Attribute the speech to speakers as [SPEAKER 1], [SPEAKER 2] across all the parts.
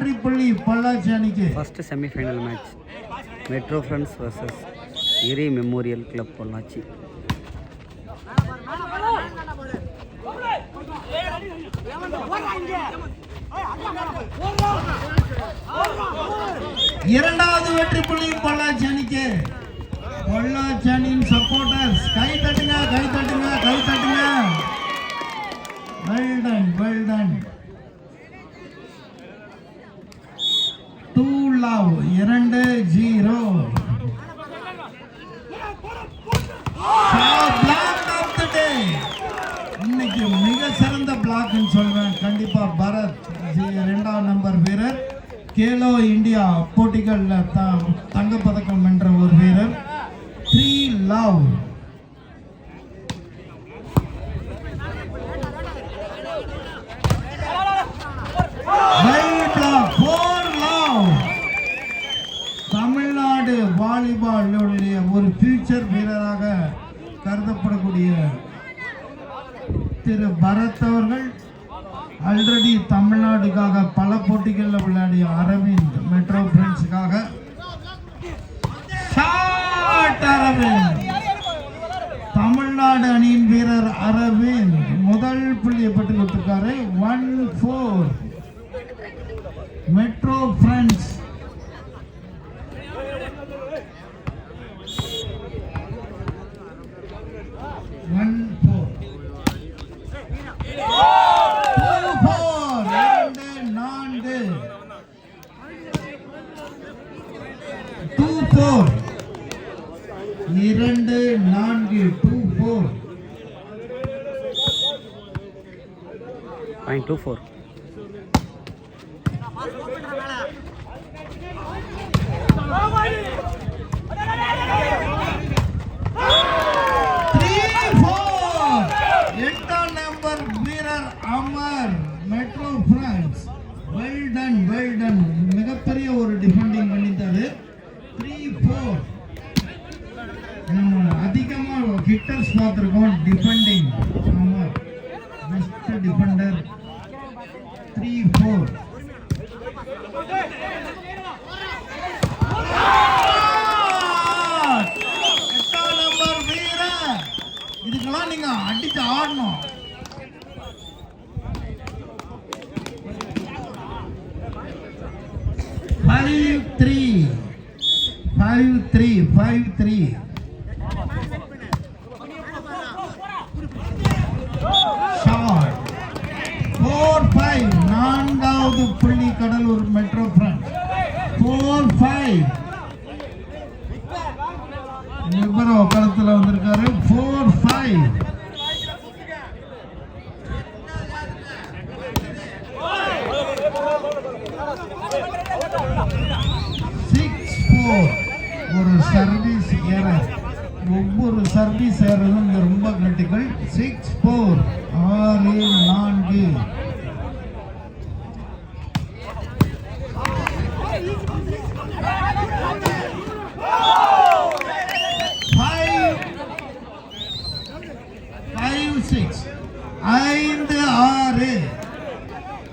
[SPEAKER 1] வெற்றி புள்ளி பொள்ளாச்சி அணிக்கு.
[SPEAKER 2] First semifinal match metro friends versus இரி மெமோரியல் கிளப் பொள்ளாச்சி.
[SPEAKER 1] இரண்டாவது வெற்றி புள்ளி பொள்ளாச்சி அணிக்கு. பொள்ளாச்சி அணியின் சப்போர்ட்டர்ஸ் கை தட்டுங்க, கை தட்டுங்க, கை தட்டுங்க. Well done, well done. 2 love 2-0. Block of the day. இன்னைக்கு மிக சிறந்த பிளாக்னு சொல்வேன் கண்டிப்பா. பரத் இரண்டாம் நம்பர் வீரர், கேலோ இந்தியா போட்டிகளில் தங்கப்பதக்கம் வென்ற ஒரு வீரர். 3 love. தமிழ்நாடு வாலிபாலுடைய ஒரு ஃபியூச்சர் வீரராக கருதப்படக்கூடிய திரு பரத் அவர்கள் ஆல்ரெடி தமிழ்நாடுக்காக பல போட்டிகளில் விளையாடிய அரவிந்த் மெட்ரோ ஃப்ரெண்ட்ஸுக்காக அரவிந்த் தமிழ்நாடு அணியின் வீரர் அரவிந்த் முதல் புள்ளியை பெற்று கொடுத்திருக்காரு. 1-4 மெட்ரோ ஃப்ரெண்ட்ஸ். இரண்டு நான்கு 2-4.
[SPEAKER 2] 0.24.
[SPEAKER 1] எட்டாம் நம்பர் வீரர் Amar metro friends. Well done, well ton. மிகப்பெரிய ஒரு டிஃபெண்டிங் பண்ணிட்டாரு. 3-4. அதிகமா ஹிட்டர்ஸ் பார்த்திருக்கோம். Defending Amar best Defender. 3-4. எட்டாம் நம்பர் வீரர். இதுக்கெல்லாம் நீங்க அடிச்சு ஆடணும். Five three. Shot. 4-5. நான்காவது புள்ளி கடலூர் மெட்ரோ ஃப்ரெண்ட்ஸ். 4-5. நிபுண களத்துல வந்திருக்காரு. 4-5. ஒரு சர்வீஸ் ஏரர். ஒவ்வொரு சர்வீஸ் ஏரரும் ரொம்ப கிரிட்டிக்கல். 6-4. 6-4.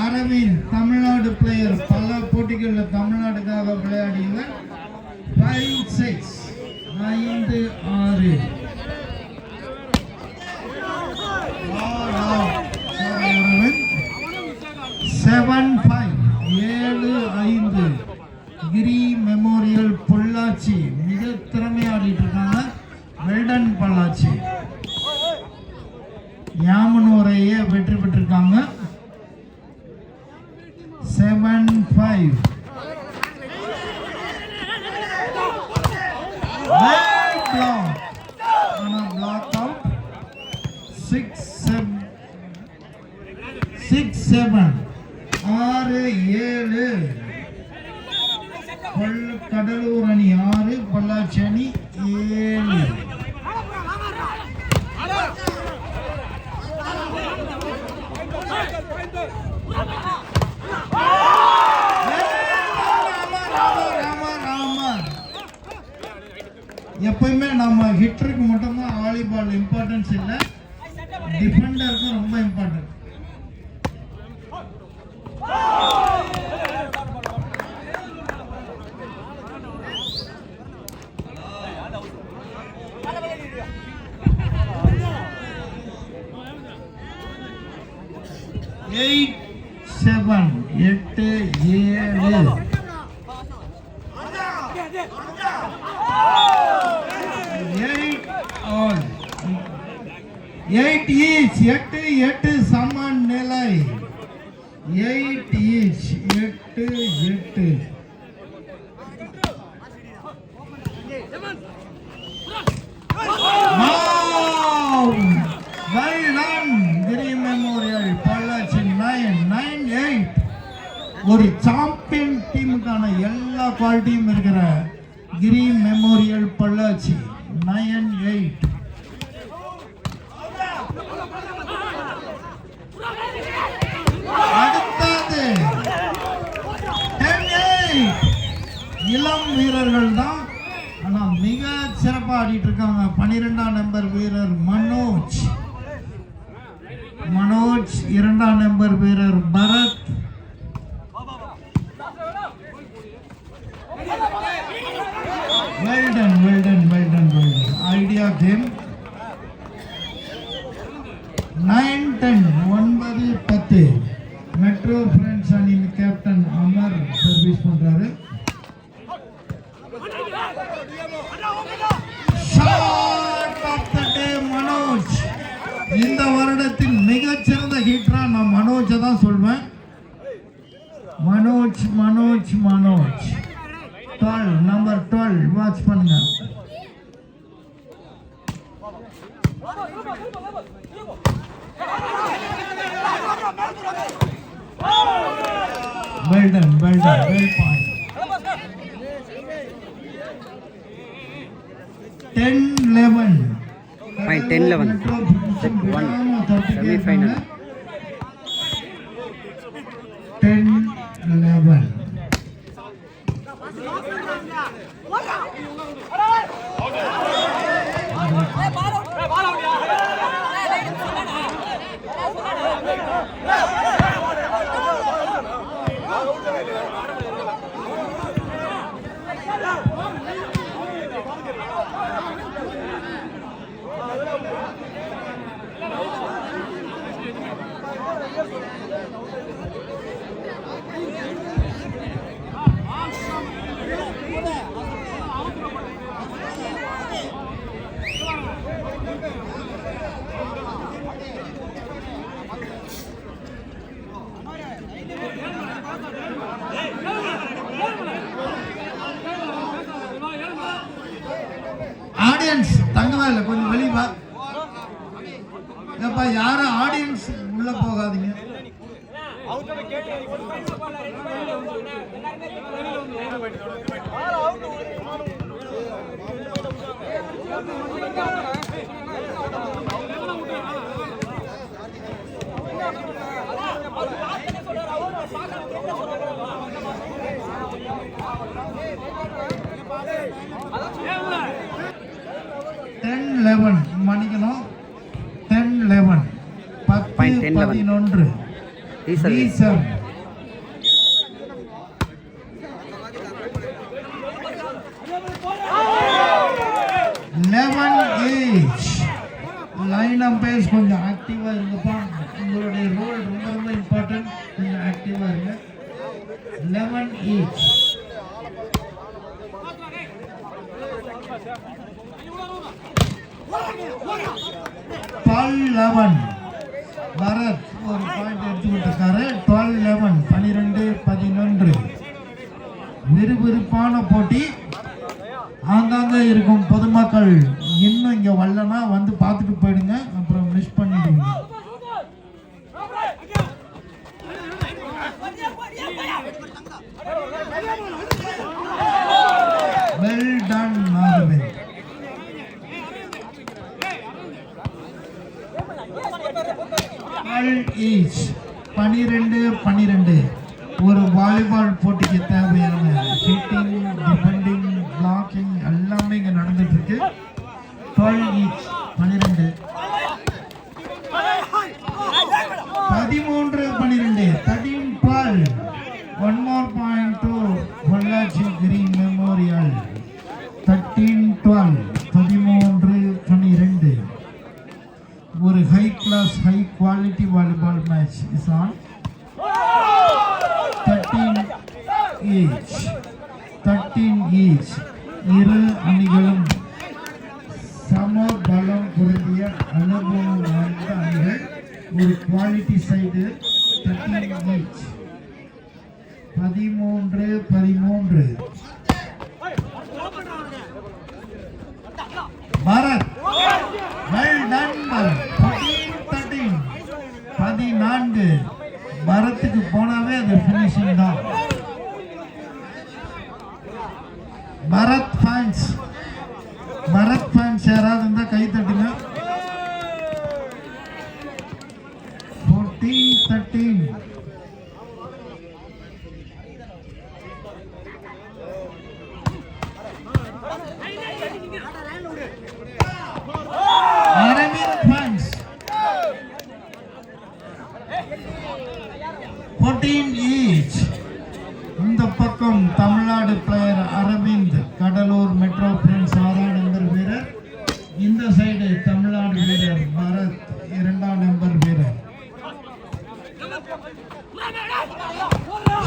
[SPEAKER 1] அரவிந்த் தமிழ்நாடு பிளேயர், பல போட்டிகளில் தமிழ்நாடுக்காக விளையாடியவர். 5-6. 5-6. 7-5. 7-5. கிரி மெமோரியல் பொள்ளாச்சி மிக திறமையாடிட்டு இருக்காங்க. வெல்டன் பொள்ளாச்சி யாமனூரையே வெற்றி பெற்றிருக்காங்க. 7-5. Block out. 6-7. 6-7. 6-7. கடலூர் அணி 6, பொள்ளாச்சி அணி 7. எப்பயுமே நம்ம ஹிட்டருக்கு மட்டும்தான் வாலிபால் இம்பார்ட்டன்ஸ் இல்லை, டிஃபெண்டருக்கும் ரொம்ப இம்பார்ட்டன்ட். 7 8 each 8 சமன் நிலை 8 each 8 well done கிரி மெமோரியல் பொள்ளாச்சி 9-8 ஒரு சாம்பியன் டீமுக்கான எல்லா குவாலிட்டியும் இருக்கிற கிரி மெமோரியல் பொள்ளாச்சி 9-8 அடுத்தது 10-8 இளம் வீரர்கள் தான் ஆனா மிக சிறப்பா ஆடிட்டு இருக்காங்க 12ஆம் நம்பர் வீரர் மனோஜ் 2ஆம் நம்பர் வீரர் Bharat well done idea game 9-10 Metro Friends அணியின் கேப்டன் அமர் சர்வீஸ் பண்றாரு shot of the day Manoj இந்த வருடத்தின் மிகச்சிறந்த ஹிட்டரா நான் மனோஜை தான் சொல்வேன் மனோஜ் 12 நம்பர் 12 வாட்ச் பண்ணுங்க well done well point 10-11
[SPEAKER 2] Fine, 10-11. Set 1. Semi-final.
[SPEAKER 1] 10-11 audience தங்கவே இல்லை கொஞ்சம் வெளியே வா ஏப்பா யாரும் ஆடியன்ஸ் உள்ள போகாதீங்க மன்னிக்கணும் 10-11 10-11 ரீசர்வ் 11 லைன் அம்பையர்ஸ் கொஞ்சம் ஆக்டிவா இருங்கப்பா உங்களுடைய ரோல் ரொம்ப இம்பார்ட்டன்ட் கொஞ்சம் ஆக்டிவா இருங்க 11 each பரத் ஒரு பாயிண்ட் எடுத்துக்கிட்டு 12-11 விறுவிறுப்பான போட்டி ஆங்காங்க இருக்கும் பொதுமக்கள் இன்னும் இங்க வரலனா வந்து பார்த்துட்டு போயிடுங்க அப்புறம் மிஸ் பண்ணிடுவீங்க well done Arvind each 12 ஒரு வாலிபால் போட்டிக்கு தேவையான ஹிட்டிங் டிஃபெண்டிங் பிளாக்கிங் எல்லாமே இங்க நடந்துட்டு இருக்கு 12 each 12 13-12 one more point to Pollachi Green Memorial 13-12 ஒரு high class high quality volleyball match is on 13 each. 13 each. இரு அணிகளும் சம பலம் பொருந்திய அனுபவம் வாய்ந்த அணிகள். ஒரு quality side 13 each. 13. Bharat well done Bharat. 14. 14. பரத்துக்கு போனாவே அது ஃபினிஷிங் தான். பரத் ஃபேன்ஸ் யாராவது இருந்தா கை தட்டுங்க. 14-13. Aravind fans 14 each. இந்த பக்கம் Tamil Nadu player Aravind, Cuddalore metro prince 6ஆம் நம்பர் வீரர். இந்த சைடு தமிழ்நாடு வீரர் பரத் 2ஆம் நம்பர் வீரர்.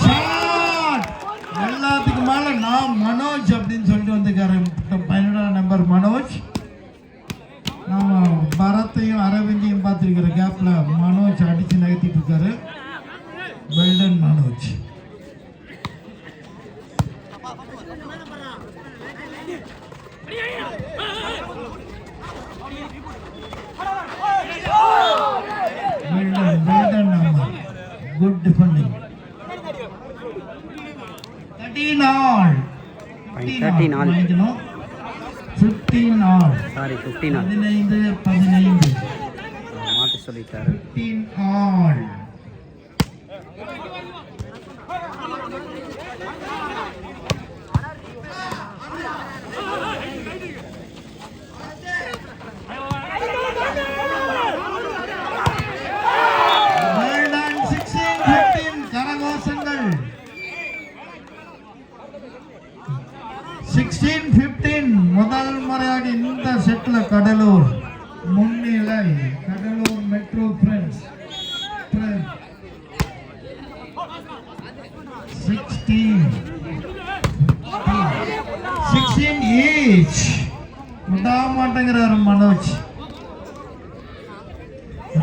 [SPEAKER 1] ஷாட்! எல்லாத்துக்கும் மேல நான் மனோஜ் அப்படின்னு சொல்லிட்டு வந்துக்காரு. 12ஆம் நம்பர் மனோஜ். நாம பரத்தையும் அரவிந்தையும் பார்த்துருக்கிற கேப்ல மனோஜ் அடிச்சு நகர்த்திட்டு இருக்காரு. Well done Manoj. Well done, good defending. 13 all.
[SPEAKER 2] 13 all.
[SPEAKER 1] 15 all.
[SPEAKER 2] Sorry, 15 all.
[SPEAKER 1] 15.
[SPEAKER 2] மாற்றி சொல்லிட்டாரு.
[SPEAKER 1] 15 all. Well done, 16-15. கரகோஷங்கள். 16-15. முதல் முறையாக இந்த செட்ல கடலூர் முன்னிலை. Cuddalore metro prince 16 each. விடா மாட்டேங்கிறாரு Manoj.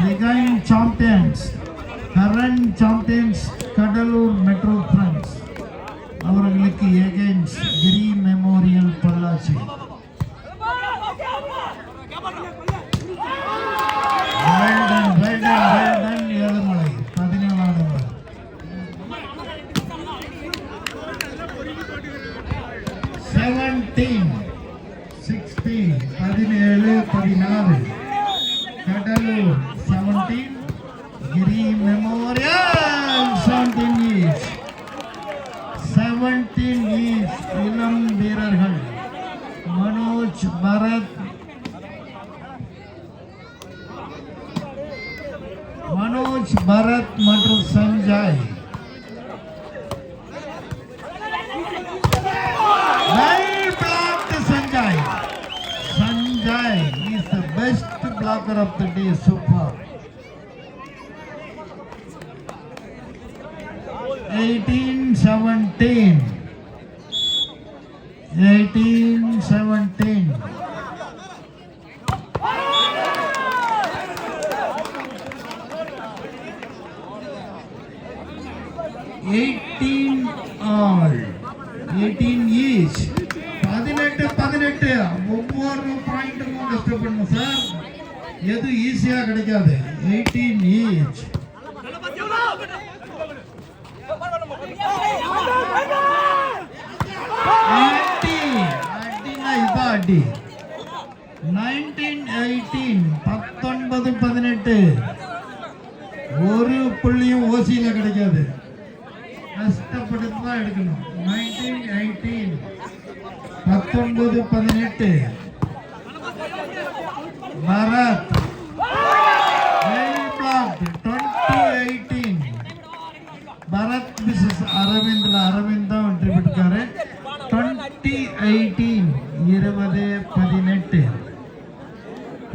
[SPEAKER 1] Reigning champions, current champions Cuddalore metro prince அவர்களுக்கு against Giri memorial Pollachi. Well done, Ezhumalai 17ஆம் number. 17-16. 17-16. Cuddalore 17, Giri memorial 17 each. 17 each. இளம் வீரர்கள் மனோஜ், பரத், மற்றும் Sanjay. Well blocked, Sanjay is the best blocker of the day so far. 18-17. 18-17. all. 18 each. 18. ஒவ்வொரு பாயிண்ட்டும் disturb பண்ணும் சார். எது ஈஸியா கிடைக்காது. 18 each. 19-18. 19-18. ஒரு புள்ளியும் ஓசியில கிடைக்காது. கஷ்டப்பட்டு தான் எடுக்கணும். 19-18. 19-18. பரத் 20-18. பரத் மிஸ்ஸஸ் அரவிந்த் தான் வெற்றி பெற்றாரு. 20-18. 20-18.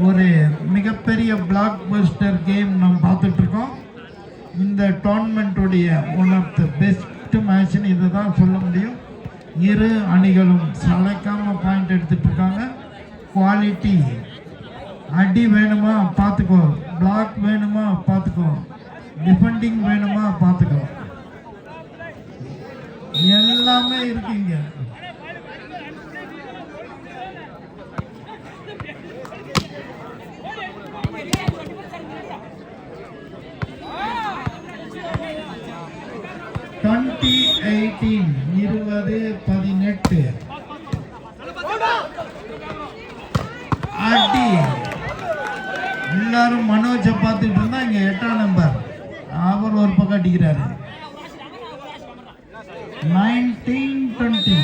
[SPEAKER 1] ஒரு மிகப்பெரிய பிளாக் பஸ்டர் கேம் நாம் பார்த்துட்டு இருக்கோம். இந்த டோர்னமெண்ட்டுடைய one of the best best மேட்ச்னு இதுதான் சொல்ல முடியும். இரு அணிகளும் சளைக்காம பாயிண்ட் எடுத்துட்டு இருக்காங்க. குவாலிட்டி அடி வேணுமா பார்த்துக்கோ, பிளாக் வேணுமா பார்த்துக்கோ, டிஃபெண்டிங் வேணுமா பார்த்துக்கோ, எல்லாமே இருக்கீங்க. அடி எல்லாரும் மனோஜை பார்த்துட்டு இருந்தா இங்க 8ஆம் நம்பர் அவர் ஒரு பக்கம் அடிக்கிறாரு. 19-20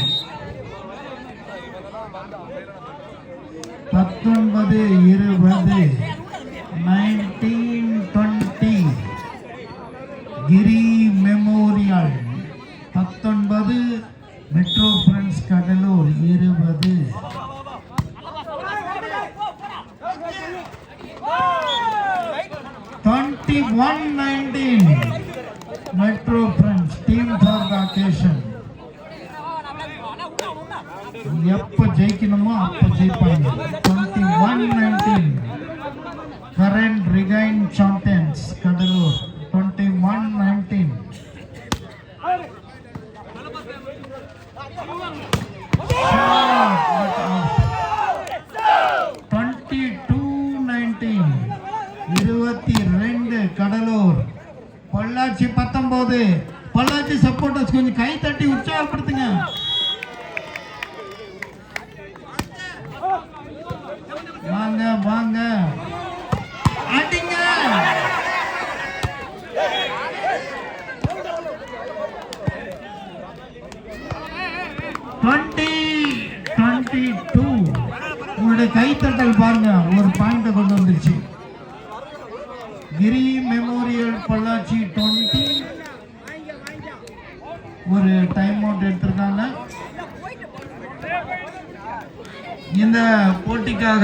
[SPEAKER 1] 19-20 19-20 Giri memorial 19 metro friends Cuddalore 20 21-19 metro friends team for the occasion. எப்ப ஜெயிக்கணுமோ அப்ப ஜெயிப்பாங்க. 21-19 current reigning champions Cuddalore 21-19. Cuddalore Pollachi 19. Pollachi supporters கொஞ்சம் கை தட்டி உற்சாகப்படுத்துங்க. வாங்க வாங்க அடிங்க. உங்களுடைய கைத்தட்டல் பாருங்க, ஒரு பாயிண்ட கொண்டு வந்துருச்சு. கிரி மெமோரியல் பொள்ளாச்சி 20 ஒரு டைம் அவுட் எடுத்திருக்காங்க. இந்த போட்டிக்காக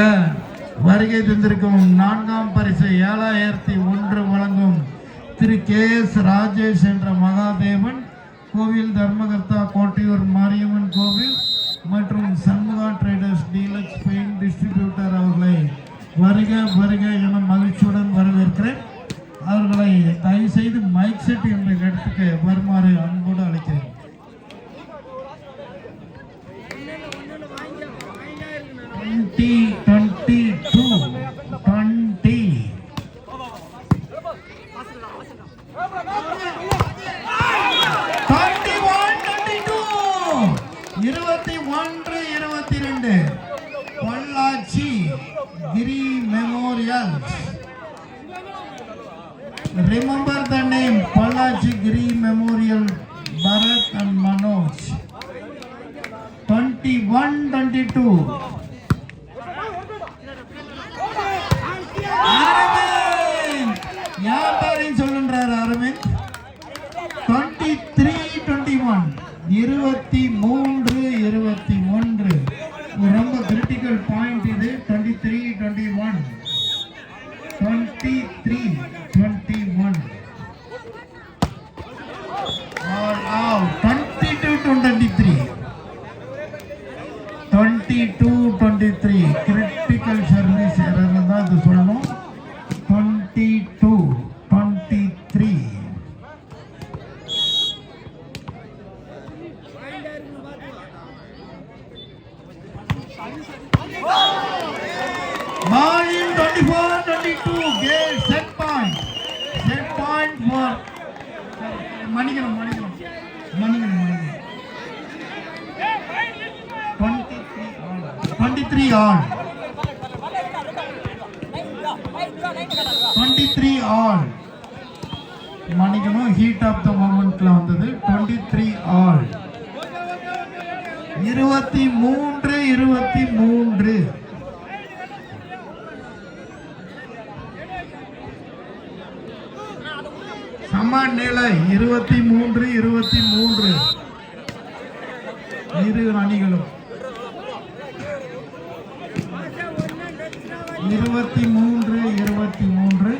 [SPEAKER 1] வருகை தந்திருக்கும் 4ஆம் பரிசு 7001 வழங்கும் திரு KS ராஜேஷ் என்ற மகாதேவன் கோவில், தர்மகர்த்தா கோட்டையூர் மாரியம்மன் கோவில் மற்றும் சண்முகா ட்ரேடர்ஸ் டீலக்ஸ் பெயிண்ட் டிஸ்ட்ரிபியூட்டர் அவர்களை வருக வருக என மகிழ்ச்சியுடன் வரவேற்கிறேன். அவர்களை தயவு செய்து மைக் செட் என்ற இடத்துக்கு வருமாறு அன்போடு அழைக்கிறேன். பொள்ளாச்சி கிரி memorial. Remember the name Pollachi Giri Memorial Bharat and Manoj. 21-22. Arvind யாரும் சொல்லுன்றார் அரவிந்த். 23-21 23-21 ரொம்ப கிரிட்டிக்கல் பாயிண்ட் இது. 23-21 23-21 all out. 22-23 22-23 critical service error தான் இது சொல்லணும். 22-23 Margin 24-22 game set point for Manigaram 23 all 23 all Manigaram heat of the moment la vandadu. 23 all 23 சம நிலை. 23 இரு அணிகளும் 23 23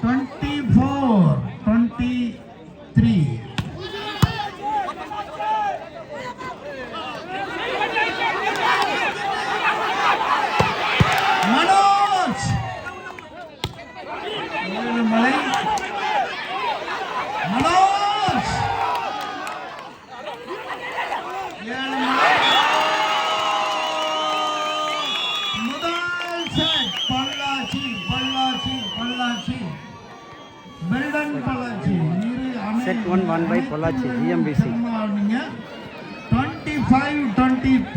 [SPEAKER 1] 24-23. Manoj! Malay. Manoj! முதல் set Pollachi well done Pollachi
[SPEAKER 2] Set 1 won by Pollachi, GMBC.
[SPEAKER 1] 25